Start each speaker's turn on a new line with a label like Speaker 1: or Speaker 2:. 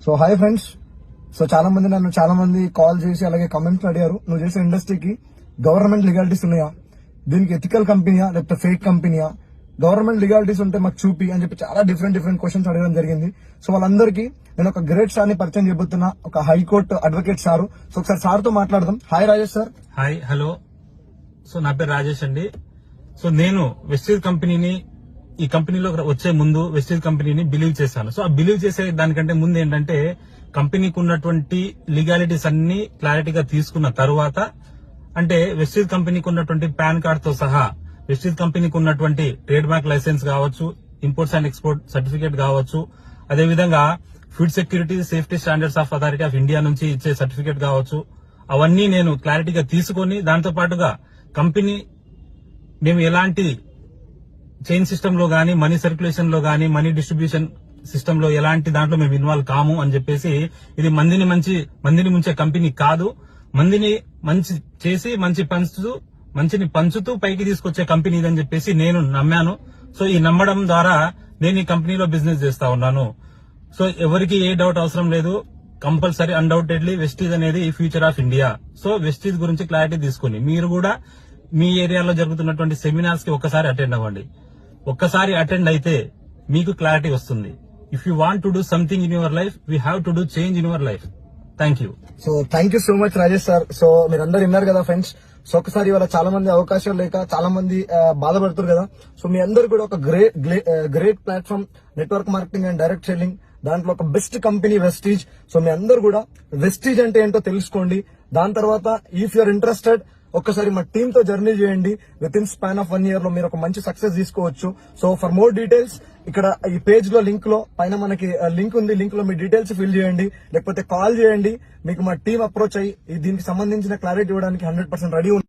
Speaker 1: So hi friends. So చాలా మంది call చేసి అలాగే కమెంట్స్ అడిగారు, నువ్వు చేసే ఇండస్ట్రీకి గవర్నమెంట్ లీగాలిటీస్ ఉన్నాయా, దీనికి ఎథికల్ కంపెనీయా లేకపోతే ఫేక్ కంపెనీయా, గవర్నమెంట్ లీగాలిటీస్ ఉంటే మాకు చూపి అని చెప్పి చాలా డిఫరెంట్ క్వశ్చన్స్ అడగడం జరిగింది. సో వాళ్ళందరికీ నేను ఒక గ్రేట్ సార్ ని పరిచయం చేయబోతున్నా, ఒక హైకోర్టు అడ్వకేట్ సార్. సో ఒకసారి సార్ తో మాట్లాడదాం. Hi Rajesh sir.
Speaker 2: Hi, hello. So నా పేరు రాజేష్ అండి. సో నేను వెస్టీజ్ కంపెనీని, ఈ కంపెనీలో వచ్చే ముందు వెస్టీజ్ కంపెనీని బిలీవ్ చేశాను. సో ఆ బిలీవ్ చేసే దానికంటే ముందు ఏంటంటే కంపెనీకి ఉన్నటువంటి లీగాలిటీస్ అన్ని క్లారిటీగా తీసుకున్న తరువాత, అంటే వెస్టీజ్ కంపెనీకి ఉన్నటువంటి పాన్ కార్డ్ తో సహా వెస్టీజ్ కంపెనీకి ఉన్నటువంటి ట్రేడ్ మార్క్ లైసెన్స్ కావచ్చు, ఇంపోర్ట్స్ అండ్ ఎక్స్పోర్ట్ సర్టిఫికేట్ కావచ్చు, అదేవిధంగా food security safety standards of authority of India నుంచి ఇచ్చే సర్టిఫికేట్ కావచ్చు, అవన్నీ నేను క్లారిటీగా తీసుకొని, దాంతో పాటుగా కంపెనీ మేము ఎలాంటి చైన్ సిస్టమ్ లో గానీ, మనీ సర్క్యులేషన్ లో గానీ, మనీ డిస్ట్రిబ్యూషన్ సిస్టమ్ లో ఎలాంటి దాంట్లో మేము ఇన్వాల్వ్ కాము అని చెప్పేసి, ఇది మందిని ముంచే కంపెనీ కాదు, మందిని మంచి చేసి మంచిని పంచుతూ పైకి తీసుకొచ్చే కంపెనీ ఇదని చెప్పేసి నేను నమ్మాను. సో ఈ నమ్మడం ద్వారా నేను ఈ కంపెనీలో బిజినెస్ చేస్తా ఉన్నాను. సో ఎవరికి ఏ డౌట్ అవసరం లేదు, కంపల్సరీ అన్డౌటెడ్లీ వెస్టీజ్ అనేది future of India. So Vestige గురించి క్లారిటీ తీసుకుని మీరు కూడా మీ ఏరియాలో జరుగుతున్నటువంటి సెమినార్స్ కి ఒక్కసారి అటెండ్ అవ్వండి. ఒక్కసారి అటెండ్ అయితే మీకు క్లారిటీ వస్తుంది. If you want to do something in your life, we have to do change in your life. Thank you.
Speaker 1: So thank you so much Rajesh sir. So మీరందరూ విన్నారు కదా ఫ్రెండ్స్. సో ఒకసారి ఇవాళ చాలా మంది అవకాశాలు లేక చాలా మంది బాధపడుతారు కదా. సో మీ అందరు కూడా ఒక great platform, network marketing and direct selling, దాంట్లో ఒక బెస్ట్ కంపెనీ వెస్టీజ్. సో మీ అందరు కూడా వెస్టీజ్ అంటే ఏంటో తెలుసుకోండి. దాని తర్వాత ఇఫ్ యూఆర్ ఇంట్రెస్టెడ్, ఒక్కసారి మా టీమ్ తో జర్నీ చేయండి. With in span of 1 year లో మీరు ఒక మంచి సక్సెస్ తీసుకోవచ్చు. సో ఫర్ మోర్ డీటెయిల్స్ ఇక్కడ ఈ పేజ్ లో లింక్ లో పైన మనకి లింక్ ఉంది, లింక్ లో మీ డీటెయిల్స్ ఫిల్ చేయండి, లేకపోతే కాల్ చేయండి. మీకు మా టీం అప్రోచ్ అయ్యి దీనికి సంబంధించిన క్లారిటీ ఇవ్వడానికి 100% రెడీ ఉంది.